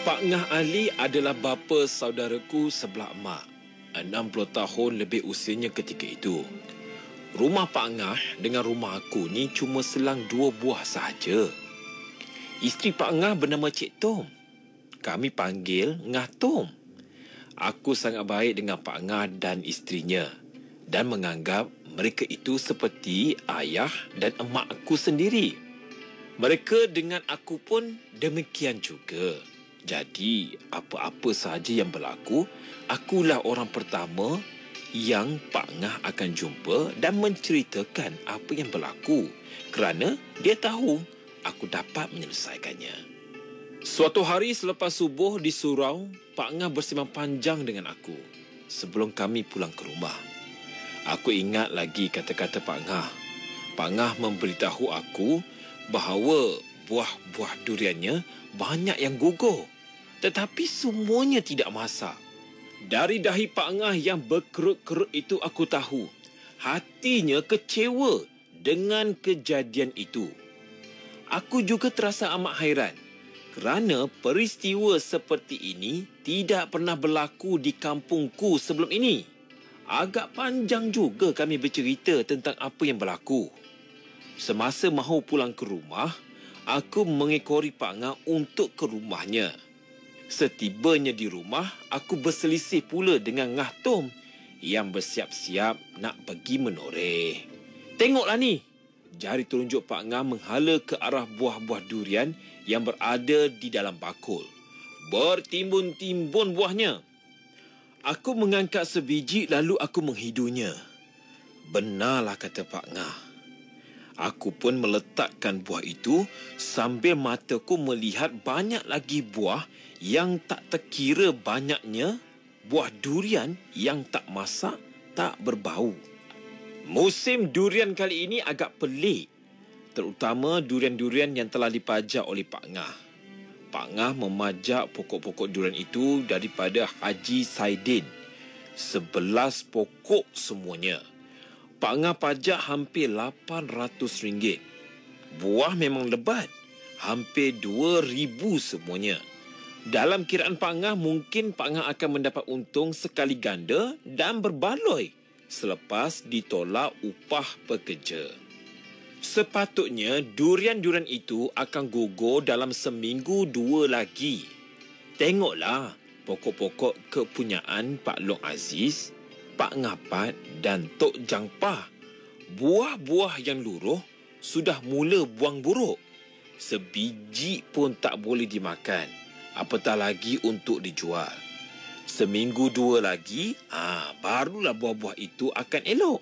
Pak Ngah Ali adalah bapa saudaraku sebelah emak. 60 tahun lebih usianya ketika itu. Rumah Pak Ngah dengan rumah aku ni cuma selang 2 buah sahaja. Isteri Pak Ngah bernama Cik Tom. Kami panggil Ngah Tom. Aku sangat baik dengan Pak Ngah dan isterinya dan menganggap mereka itu seperti ayah dan emak aku sendiri. Mereka dengan aku pun demikian juga. Jadi, apa-apa sahaja yang berlaku, akulah orang pertama yang Pak Ngah akan jumpa dan menceritakan apa yang berlaku kerana dia tahu aku dapat menyelesaikannya. Suatu hari selepas subuh di surau, Pak Ngah bersembang panjang dengan aku sebelum kami pulang ke rumah. Aku ingat lagi kata-kata Pak Ngah. Pak Ngah memberitahu aku bahawa buah-buah duriannya banyak yang gugur, tetapi semuanya tidak masak. Dari dahi Pak Ngah yang berkerut-kerut itu aku tahu hatinya kecewa dengan kejadian itu. Aku juga terasa amat hairan kerana peristiwa seperti ini tidak pernah berlaku di kampungku sebelum ini. Agak panjang juga kami bercerita tentang apa yang berlaku. Semasa mahu pulang ke rumah, aku mengekori Pak Ngah untuk ke rumahnya. Setibanya di rumah, aku berselisih pula dengan Ngah Tom yang bersiap-siap nak pergi menoreh. Tengoklah ni! Jari telunjuk Pak Ngah menghala ke arah buah-buah durian yang berada di dalam bakul. Bertimbun-timbun buahnya. Aku mengangkat sebiji lalu aku menghidunya. Benarlah kata Pak Ngah. Aku pun meletakkan buah itu sambil mataku melihat banyak lagi buah yang tak terkira banyaknya buah durian yang tak masak, tak berbau. Musim durian kali ini agak pelik, terutama durian-durian yang telah dipajak oleh Pak Ngah. Pak Ngah memajak pokok-pokok durian itu daripada Haji Saidin. 11 pokok semuanya. Pak Ngah pajak hampir RM800. Buah memang lebat, hampir 2,000 semuanya. Dalam kiraan Pak Ngah, mungkin Pak Ngah akan mendapat untung sekali ganda dan berbaloi selepas ditolak upah pekerja. Sepatutnya durian-durian itu akan gugur dalam seminggu 2 lagi. Tengoklah pokok-pokok kepunyaan Pak Long Aziz, Pak Ngapat dan Tok Jang Pah. Buah-buah yang luruh sudah mula buang buruk. Sebiji pun tak boleh dimakan, apatah lagi untuk dijual. Seminggu 2 lagi, barulah buah-buah itu akan elok.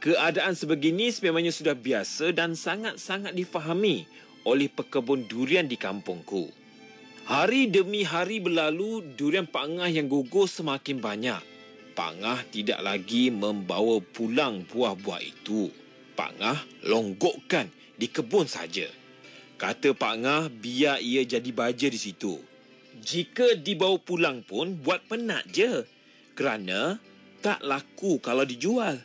Keadaan sebegini sememangnya sudah biasa dan sangat-sangat difahami oleh pekebun durian di kampungku. Hari demi hari berlalu, durian Pak Ngah yang gugur semakin banyak. Pak Ngah tidak lagi membawa pulang buah-buah itu. Pak Ngah longgokkan di kebun saja. Kata Pak Ngah, biar ia jadi baja di situ. Jika dibawa pulang pun buat penat je, kerana tak laku kalau dijual.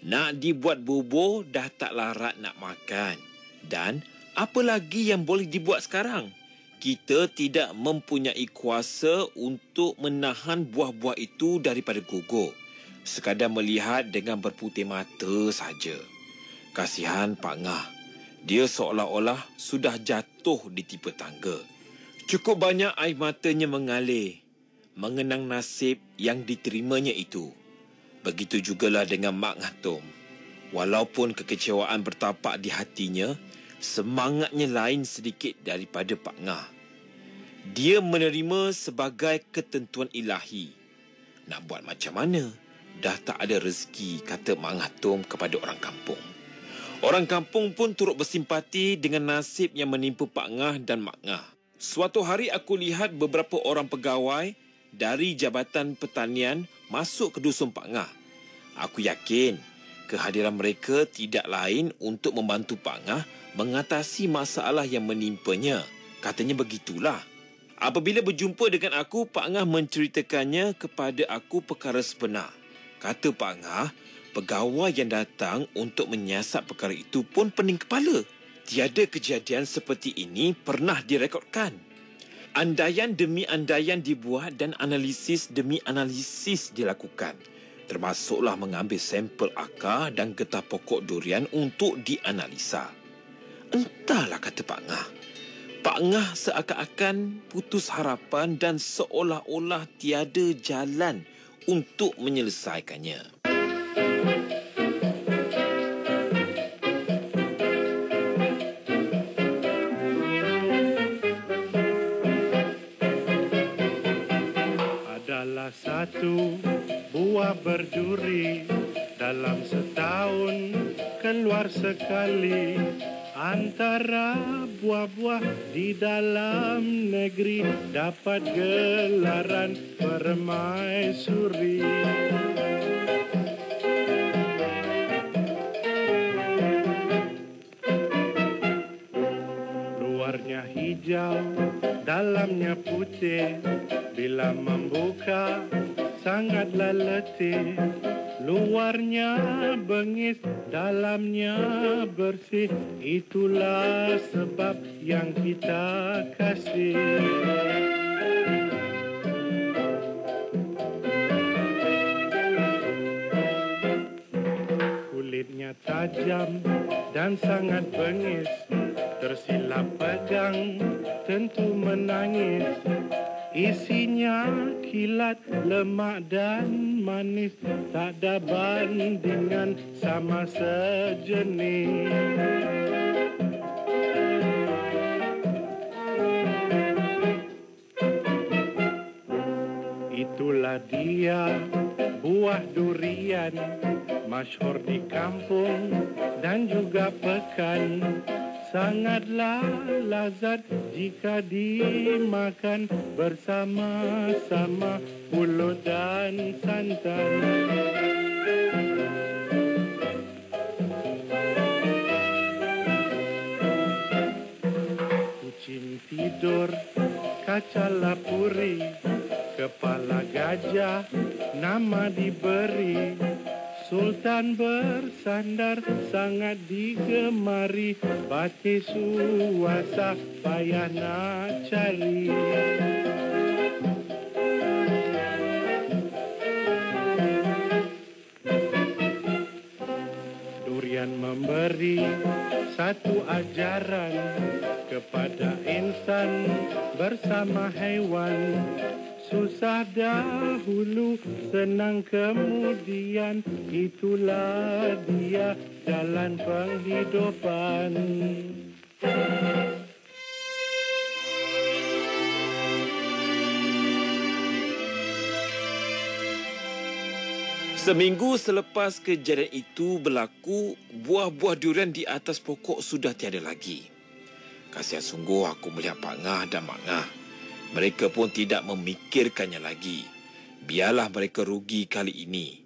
Nak dibuat bubur dah tak larat nak makan. Dan apa lagi yang boleh dibuat sekarang? Kita tidak mempunyai kuasa untuk menahan buah-buah itu daripada gugur. Sekadar melihat dengan berputih mata saja. Kasihan Pak Ngah. Dia seolah-olah sudah jatuh di tipe tangga. Cukup banyak air matanya mengalir mengenang nasib yang diterimanya itu. Begitu jugalah dengan Mak Ngah Tom. Walaupun kekecewaan bertapak di hatinya, semangatnya lain sedikit daripada Pak Ngah. Dia menerima sebagai ketentuan ilahi. Nak buat macam mana? Dah tak ada rezeki, kata Mak Ngah Tom kepada orang kampung. Orang kampung pun turut bersimpati dengan nasib yang menimpa Pak Ngah dan Mak Ngah. Suatu hari aku lihat beberapa orang pegawai dari Jabatan Pertanian masuk ke dusun Pak Ngah. Aku yakin kehadiran mereka tidak lain untuk membantu Pak Ngah mengatasi masalah yang menimpanya. Katanya begitulah. Apabila berjumpa dengan aku, Pak Ngah menceritakannya kepada aku perkara sebenar. Kata Pak Ngah, pegawai yang datang untuk menyiasat perkara itu pun pening kepala. Tiada kejadian seperti ini pernah direkodkan. Andaian demi andaian dibuat dan analisis demi analisis dilakukan. Termasuklah mengambil sampel akar dan getah pokok durian untuk dianalisa. Entahlah, kata Pak Ngah. Pak Ngah seakan-akan putus harapan dan seolah-olah tiada jalan untuk menyelesaikannya. Adalah satu buah berduri, dalam setahun keluar sekali. Antara buah-buah di dalam negeri dapat gelaran permaisuri. Luarnya hijau, dalamnya putih, bila membuka sangatlah letih. Luarnya bengis, dalamnya bersih, itulah sebab yang kita kasih. Kulitnya tajam dan sangat bengis, tersilap pegang tentu menangis. Isinya kilat, lemak dan manis, tak ada bandingan sama sejenis. Itulah dia buah durian, masyhur di kampung dan juga pekan. Sangatlah lazat jika dimakan bersama-sama pulut dan santan. Kucing tidur, kaca lapuri, kepala gajah nama diberi. Sultan bersandar sangat digemari, batik suasa payah nak cari. Durian memberi satu ajaran kepada insan bersama hewan. Susah dahulu, senang kemudian, itulah dia jalan penghidupan. Seminggu selepas kejadian itu berlaku, buah-buah durian di atas pokok sudah tiada lagi. Kasihan sungguh aku melihat Pak Ngah dan Mak Ngah. Mereka pun tidak memikirkannya lagi. Biarlah mereka rugi kali ini.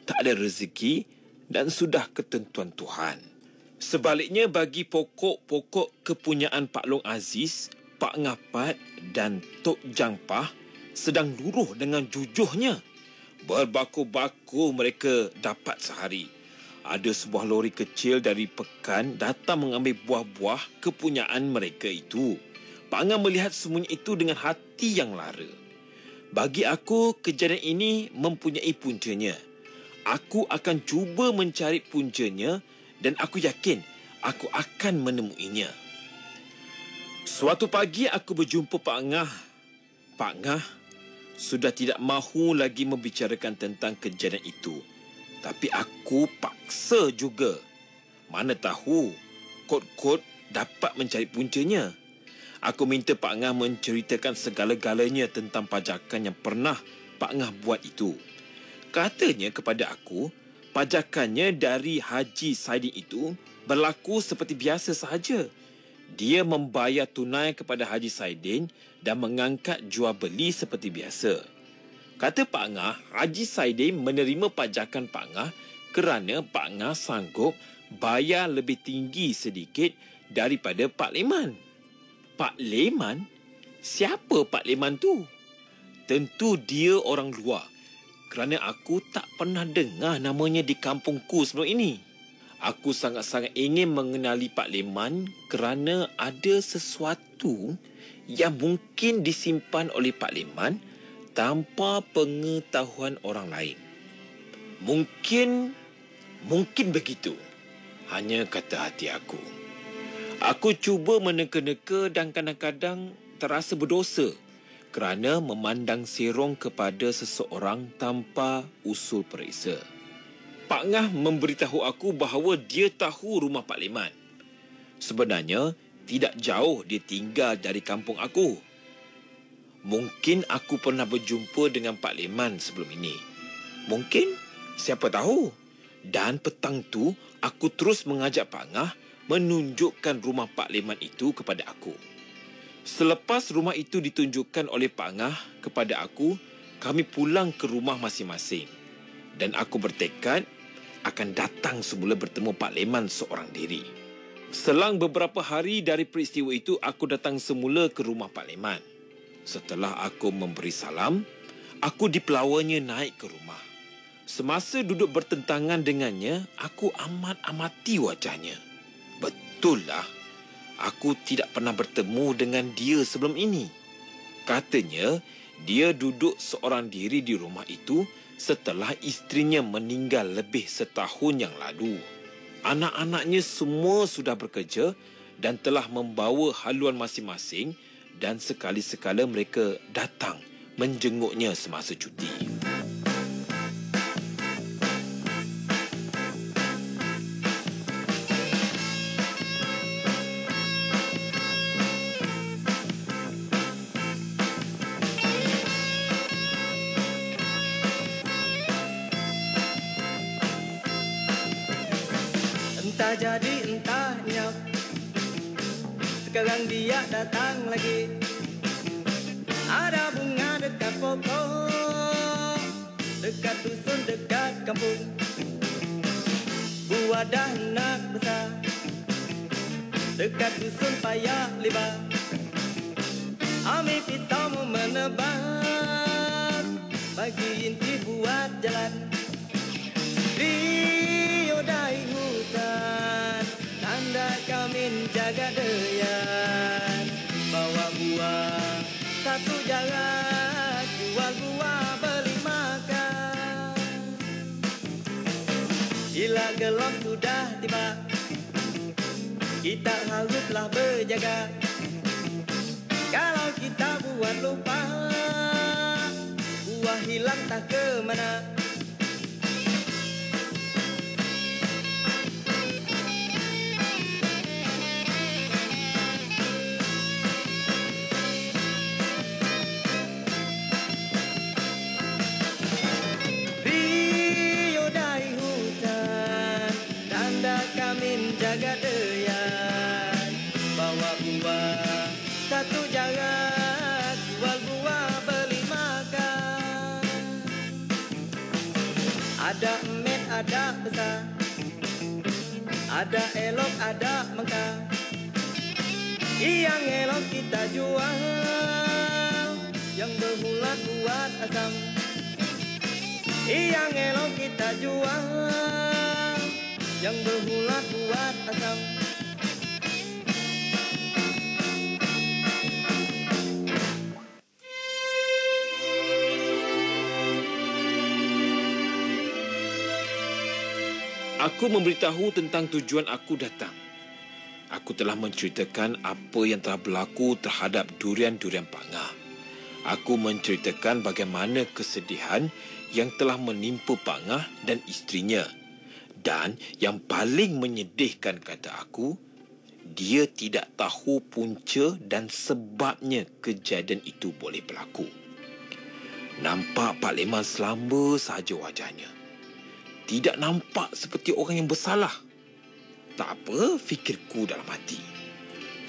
Tak ada rezeki dan sudah ketentuan Tuhan. Sebaliknya bagi pokok-pokok kepunyaan Pak Long Aziz, Pak Ngapat dan Tok Jang Pah sedang luruh dengan jujuhnya. Berbaku-baku mereka dapat sehari. Ada sebuah lori kecil dari Pekan datang mengambil buah-buah kepunyaan mereka itu. Pak Ngah melihat semuanya itu dengan hati yang lara. Bagi aku, kejadian ini mempunyai puncanya. Aku akan cuba mencari puncanya dan aku yakin aku akan menemuinya. Suatu pagi aku berjumpa Pak Ngah. Pak Ngah sudah tidak mahu lagi membicarakan tentang kejadian itu. Tapi aku paksa juga. Mana tahu kot-kot dapat mencari puncanya. Aku minta Pak Ngah menceritakan segala-galanya tentang pajakan yang pernah Pak Ngah buat itu. Katanya kepada aku, pajakannya dari Haji Saidin itu berlaku seperti biasa sahaja. Dia membayar tunai kepada Haji Saidin dan mengangkat jual beli seperti biasa. Kata Pak Ngah, Haji Saidin menerima pajakan Pak Ngah kerana Pak Ngah sanggup bayar lebih tinggi sedikit daripada Pak Leman. Pak Leman? Siapa Pak Leman tu? Tentu dia orang luar, kerana aku tak pernah dengar namanya di kampungku sebelum ini. Aku sangat-sangat ingin mengenali Pak Leman kerana ada sesuatu yang mungkin disimpan oleh Pak Leman tanpa pengetahuan orang lain. Mungkin begitu, hanya kata hati aku. Aku cuba meneka-neka dan kadang-kadang terasa berdosa kerana memandang serong kepada seseorang tanpa usul periksa. Pak Ngah memberitahu aku bahawa dia tahu rumah Pak Leman. Sebenarnya, tidak jauh dia tinggal dari kampung aku. Mungkin aku pernah berjumpa dengan Pak Leman sebelum ini. Mungkin, siapa tahu. Dan petang tu, aku terus mengajak Pak Ngah menunjukkan rumah Pak Leman itu kepada aku. Selepas rumah itu ditunjukkan oleh Pak Ngah kepada aku, kami pulang ke rumah masing-masing. Dan aku bertekad akan datang semula bertemu Pak Leman seorang diri. Selang beberapa hari dari peristiwa itu, aku datang semula ke rumah Pak Leman. Setelah aku memberi salam, aku dipelawanya naik ke rumah. Semasa duduk bertentangan dengannya, aku amat amati wajahnya. Betullah, aku tidak pernah bertemu dengan dia sebelum ini. Katanya, dia duduk seorang diri di rumah itu setelah isterinya meninggal lebih setahun yang lalu. Anak-anaknya semua sudah bekerja dan telah membawa haluan masing-masing, dan sekali-sekala mereka datang menjenguknya semasa cuti. Entah jadi entah nyap, sekarang dia datang lagi. Ada bunga dekat pokok, dekat dusun, dekat kampung. Buah dah nak besar, dekat dusun payah lebar. Ambil pisau menebas, bagi inti buat jalan. Rio dari hutan, tanda kami jaga deyan. Bawa buah satu jalan, jual buah beli makan. Bila gelap sudah tiba, kita haruslah berjaga. Kalau kita buat lupa, buah hilang tak ke mana. Jaga deyan, bawa buah satu jalan, jual buah beli makan. Ada emet, ada besar, ada elok, ada mekar. Yang elok kita jual, yang berhulat buat asam. Yang elok kita jual, yang berhulat buat asam. Aku memberitahu tentang tujuan aku datang. Aku telah menceritakan apa yang telah berlaku terhadap durian-durian Pak Ngah. Aku menceritakan bagaimana kesedihan yang telah menimpa Pak Ngah dan isterinya. Dan yang paling menyedihkan, kata aku, dia tidak tahu punca dan sebabnya kejadian itu boleh berlaku. Nampak Pak Leman selamba sahaja wajahnya. Tidak nampak seperti orang yang bersalah. Tak apa, fikirku dalam hati.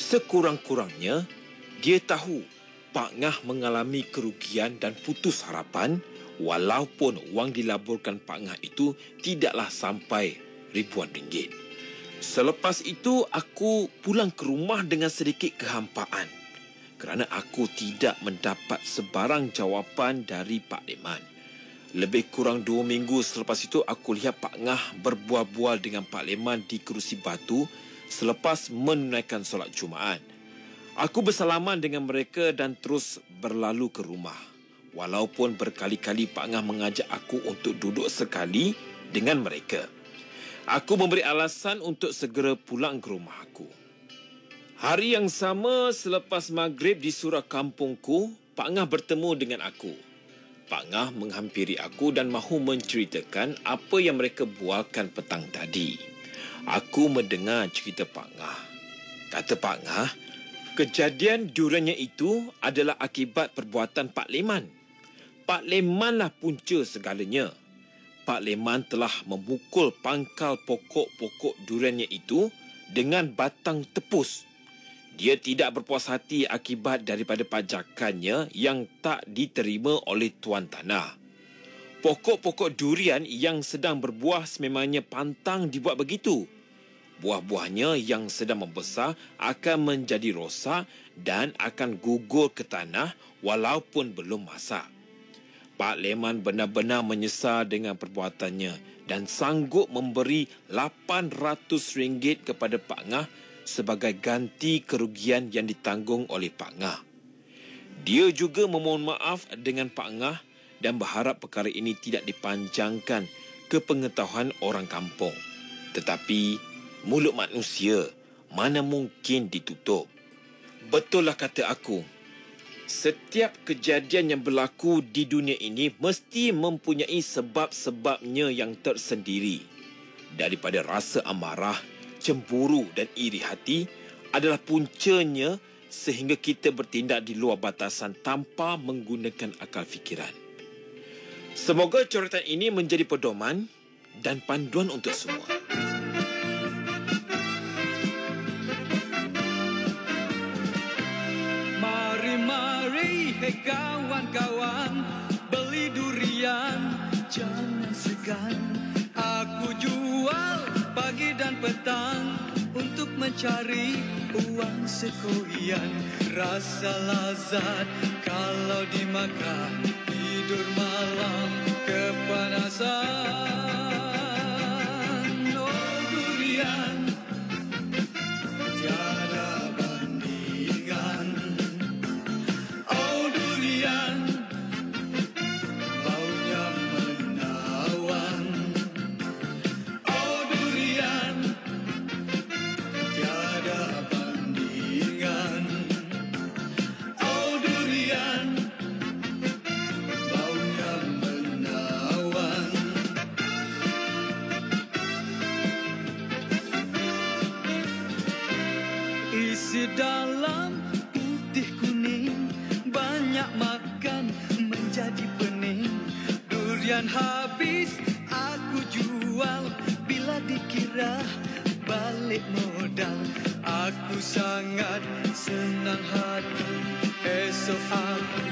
Sekurang-kurangnya, dia tahu Pak Ngah mengalami kerugian dan putus harapan, walaupun wang dilaburkan Pak Ngah itu tidaklah sampai ribuan ringgit. Selepas itu, aku pulang ke rumah dengan sedikit kehampaan kerana aku tidak mendapat sebarang jawapan dari Pak Leman. Lebih kurang 2 minggu selepas itu, aku lihat Pak Ngah berbual-bual dengan Pak Leman di kerusi batu selepas menunaikan solat Jumaat. Aku bersalaman dengan mereka dan terus berlalu ke rumah. Walaupun berkali-kali Pak Ngah mengajak aku untuk duduk sekali dengan mereka. Aku memberi alasan untuk segera pulang ke rumah aku. Hari yang sama selepas maghrib di surau kampungku, Pak Ngah bertemu dengan aku. Pak Ngah menghampiri aku dan mahu menceritakan apa yang mereka bualkan petang tadi. Aku mendengar cerita Pak Ngah. Kata Pak Ngah, kejadian duriannya itu adalah akibat perbuatan Pak Leman. Pak Lemanlah punca segalanya. Pak Leman telah memukul pangkal pokok-pokok duriannya itu dengan batang tepus. Dia tidak berpuas hati akibat daripada pajakannya yang tak diterima oleh tuan tanah. Pokok-pokok durian yang sedang berbuah sememangnya pantang dibuat begitu. Buah-buahnya yang sedang membesar akan menjadi rosak dan akan gugur ke tanah walaupun belum masak. Pak Leman benar-benar menyesal dengan perbuatannya dan sanggup memberi RM800 kepada Pak Ngah sebagai ganti kerugian yang ditanggung oleh Pak Ngah. Dia juga memohon maaf dengan Pak Ngah dan berharap perkara ini tidak dipanjangkan ke pengetahuan orang kampung. Tetapi mulut manusia mana mungkin ditutup. Betullah kata aku, setiap kejadian yang berlaku di dunia ini mesti mempunyai sebab-sebabnya yang tersendiri. Daripada rasa amarah, cemburu dan iri hati adalah puncanya sehingga kita bertindak di luar batasan tanpa menggunakan akal fikiran. Semoga coretan ini menjadi pedoman dan panduan untuk semua. Mari, hei kawan-kawan, beli durian, jangan segan. Aku jual pagi dan petang untuk mencari uang sekoyan. Rasa lazat kalau dimakan, tidur malam kepanasan. Oh durian, tiada bandingan. Oh durian, baunya menawan. Oh durian, tiada bandingan. Oh durian, baunya menawan. Isi dalam putih kuning, banyak makan menjadi pening. Durian habis aku jual, bila dikira balik modal. Aku sangat senang hati, esok aku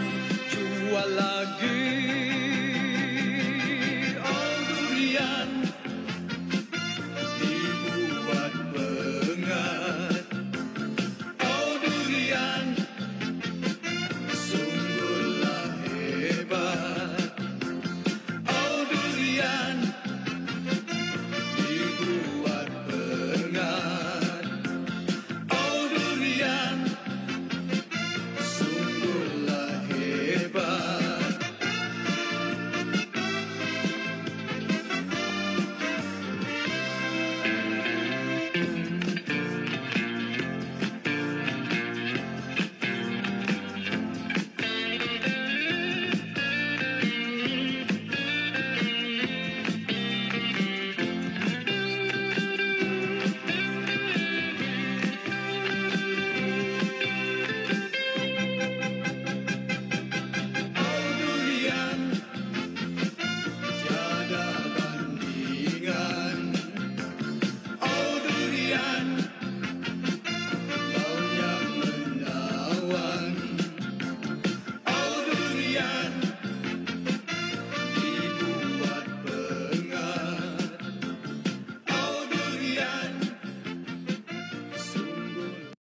jual lagi.